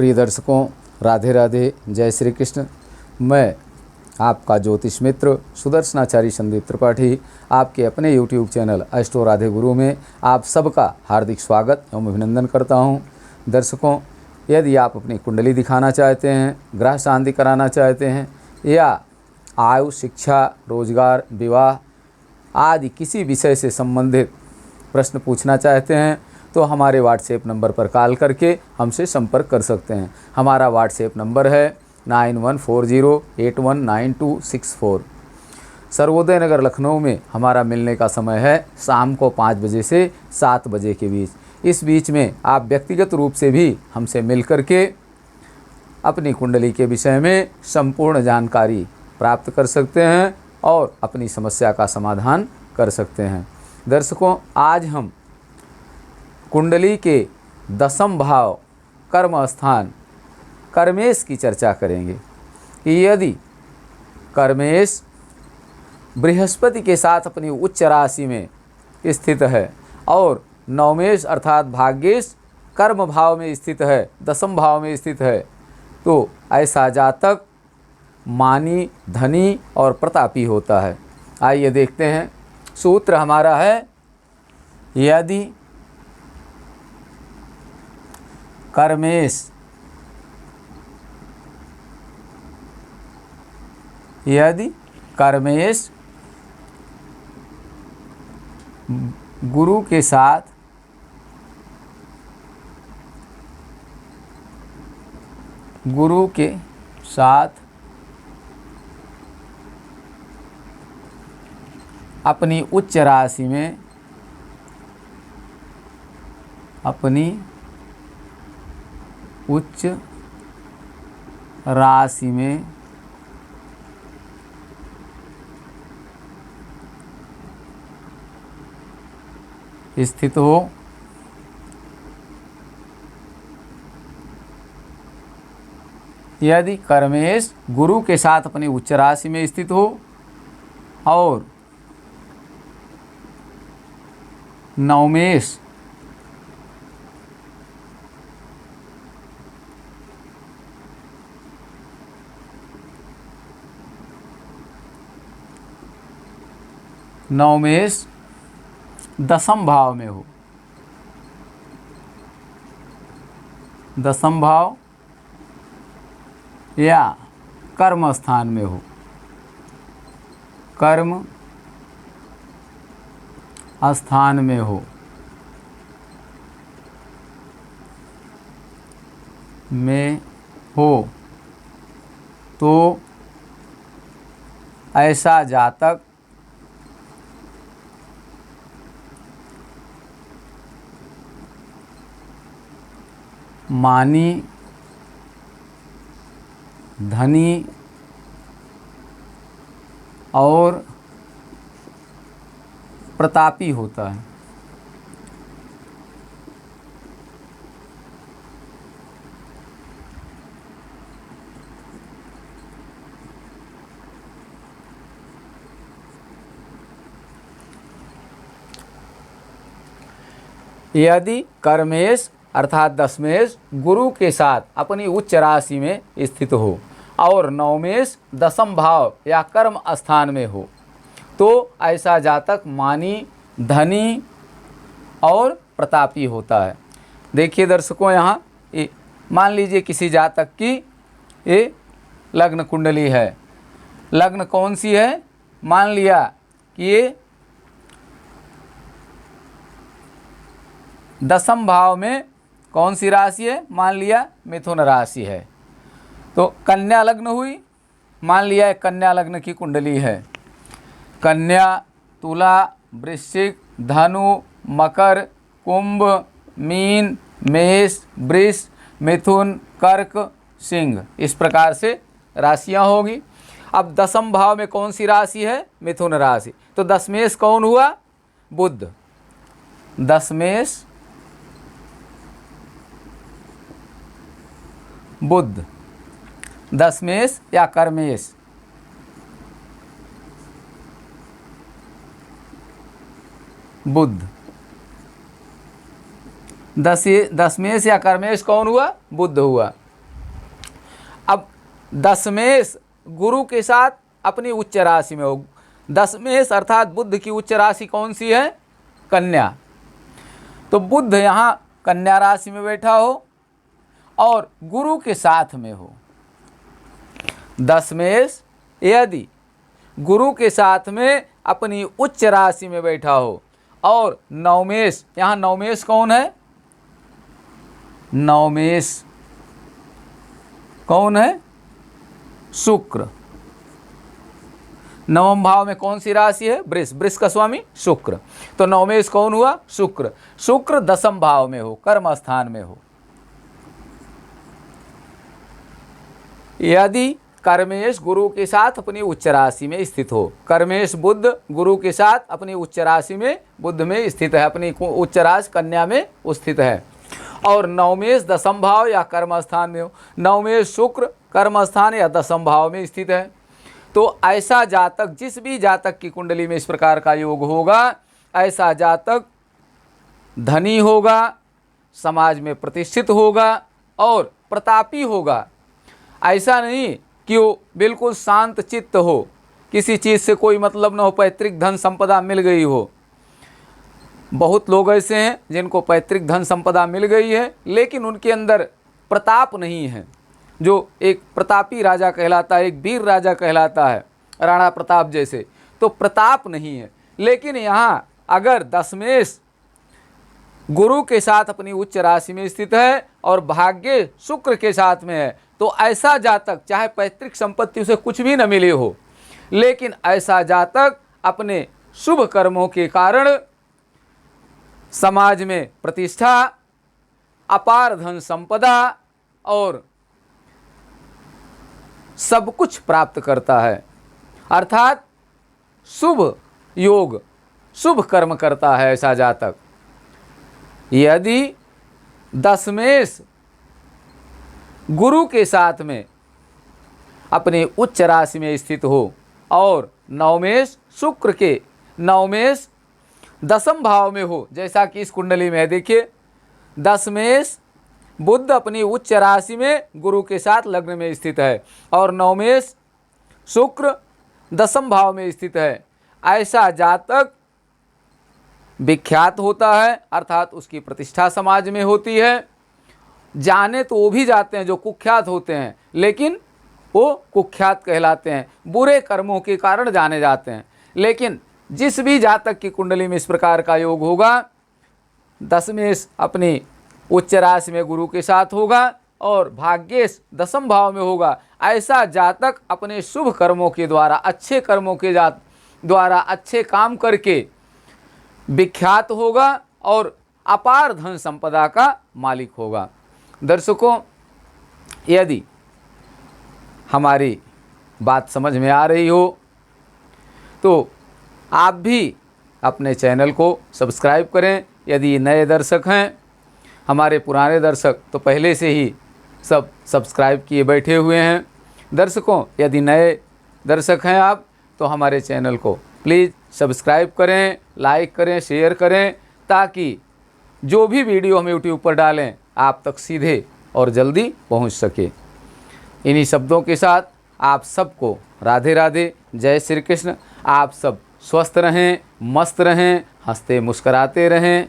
प्रिय दर्शकों, राधे राधे, जय श्री कृष्ण। मैं आपका ज्योतिष मित्र सुदर्शनाचारी संदीप त्रिपाठी आपके अपने YouTube चैनल अष्टो राधे गुरु में आप सबका हार्दिक स्वागत एवं अभिनंदन करता हूं। दर्शकों, यदि आप अपनी कुंडली दिखाना चाहते हैं, ग्रह शांति कराना चाहते हैं या आयु, शिक्षा, रोजगार, विवाह आदि किसी विषय से संबंधित प्रश्न पूछना चाहते हैं तो हमारे व्हाट्सएप नंबर पर कॉल करके हमसे संपर्क कर सकते हैं। हमारा व्हाट्सएप नंबर है 9140819264। सर्वोदय नगर लखनऊ में हमारा मिलने का समय है शाम को 5 बजे से 7 बजे के बीच। इस बीच में आप व्यक्तिगत रूप से भी हमसे मिल करके अपनी कुंडली के विषय में संपूर्ण जानकारी प्राप्त कर सकते हैं और अपनी समस्या का समाधान कर सकते हैं। दर्शकों, आज हम कुंडली के 10वें भाव कर्म स्थान कर्मेश की चर्चा करेंगे कि यदि कर्मेश बृहस्पति के साथ अपनी उच्च राशि में स्थित है और नवमेश अर्थात भाग्येश कर्म भाव में स्थित है, 10वें भाव में स्थित है, तो ऐसा जातक मानी, धनी और प्रतापी होता है। आइए देखते हैं। सूत्र हमारा है, यदि कर्मेश गुरु के साथ अपनी उच्च राशि में स्थित हो यदि कर्मेश गुरु के साथ अपनी उच्च राशि में स्थित हो और नवमेश नवमेश 10वें भाव में हो, 10वें भाव या कर्म स्थान में हो, कर्म स्थान में हो तो ऐसा जातक मानी, धनी और प्रतापी होता है। यदि कर्मेश अर्थात दशमेश गुरु के साथ अपनी उच्च राशि में स्थित हो और नवमेश 10वें भाव या कर्म स्थान में हो तो ऐसा जातक मानी, धनी और प्रतापी होता है। देखिए दर्शकों, यहाँ मान लीजिए किसी जातक की ये लग्न कुंडली है। लग्न कौन सी है? मान लिया कि ये 10वें भाव में कौन सी राशि है? मान लिया मिथुन राशि है। तो कन्या लग्न हुई, मान लिया कन्या लग्न की कुंडली है। कन्या, तुला, वृश्चिक, धनु, मकर, कुंभ, मीन, मेष, वृष, मिथुन, कर्क, सिंह, इस प्रकार से राशियां होगी। अब 10वें भाव में कौन सी राशि है? मिथुन राशि। तो दशमेश कौन हुआ? बुध। दशमेश बुध, दशमेश या कर्मेश, बुध। दशमेश या कर्मेश कौन हुआ? बुध हुआ। दशमेश गुरु के साथ अपनी उच्च राशि में हो। दशमेश अर्थात बुध की उच्च राशि कौन सी है? कन्या। तो बुध यहाँ कन्या राशि में बैठा हो और गुरु के साथ में हो। दशमेश यदि गुरु के साथ में अपनी उच्च राशि में बैठा हो और नवमेश, यहाँ नवमेश कौन है? नवमेश कौन है? शुक्र। नवम भाव में कौन सी राशि है? वृष। वृष का स्वामी शुक्र। तो नवमेश कौन हुआ? शुक्र। शुक्र दशम भाव में हो, कर्म स्थान में हो। यदि कर्मेश गुरु के साथ अपनी उच्च राशि में स्थित हो, कर्मेश बुध गुरु के साथ अपनी उच्च राशि में बुध में स्थित है, अपनी उच्च राशि कन्या में स्थित है, और नवमेश दशम भाव या कर्म स्थान में हो, नवमेश शुक्र कर्म स्थान या दशम भाव में स्थित है, तो ऐसा जातक, जिस भी जातक की कुंडली में इस प्रकार का योग होगा, ऐसा जातक धनी होगा, समाज में प्रतिष्ठित होगा और प्रतापी होगा। ऐसा नहीं कि वो बिल्कुल शांत चित्त हो, किसी चीज़ से कोई मतलब न हो, पैतृक धन संपदा मिल गई हो। बहुत लोग ऐसे हैं जिनको पैतृक धन संपदा मिल गई है लेकिन उनके अंदर प्रताप नहीं है, जो एक प्रतापी राजा कहलाता है, एक वीर राजा कहलाता है, राणा प्रताप जैसे, तो प्रताप नहीं है। लेकिन यहाँ अगर दशमेश गुरु के साथ अपनी उच्च राशि में स्थित है और भाग्य शुक्र के साथ में है, तो ऐसा जातक चाहे पैतृक संपत्ति उसे कुछ भी न मिले हो, लेकिन ऐसा जातक अपने शुभ कर्मों के कारण समाज में प्रतिष्ठा, अपार धन संपदा और सब कुछ प्राप्त करता है, अर्थात शुभ योग, शुभ कर्म करता है ऐसा जातक। यदि दशमेश गुरु के साथ में अपने उच्च राशि में स्थित हो और नवमेश शुक्र के, नवमेश दशम भाव में हो, जैसा कि इस कुंडली में देखिए, दशमेश बुध अपनी उच्च राशि में गुरु के साथ लग्न में स्थित है और नवमेश शुक्र दशम भाव में स्थित है, ऐसा जातक विख्यात होता है, अर्थात उसकी प्रतिष्ठा समाज में होती है। जाने तो वो भी जाते हैं जो कुख्यात होते हैं, लेकिन वो कुख्यात कहलाते हैं, बुरे कर्मों के कारण जाने जाते हैं। लेकिन जिस भी जातक की कुंडली में इस प्रकार का योग होगा, दशमेश अपनी उच्च राशि में गुरु के साथ होगा और भाग्येश दशम भाव में होगा, ऐसा जातक अपने शुभ कर्मों के द्वारा, अच्छे कर्मों के द्वारा अच्छे काम करके विख्यात होगा और अपार धन संपदा का मालिक होगा। दर्शकों, यदि हमारी बात समझ में आ रही हो तो आप भी अपने चैनल को सब्सक्राइब करें। यदि नए दर्शक हैं, हमारे पुराने दर्शक तो पहले से ही सब सब्सक्राइब किए बैठे हुए हैं। दर्शकों, यदि नए दर्शक हैं आप, तो हमारे चैनल को प्लीज़ सब्सक्राइब करें, लाइक करें, शेयर करें, ताकि जो भी वीडियो हम यूट्यूब पर डालें आप तक सीधे और जल्दी पहुंच सके। इन्हीं शब्दों के साथ आप सबको राधे राधे, जय श्री कृष्ण। आप सब स्वस्थ रहें, मस्त रहें, हंसते मुस्कराते रहें।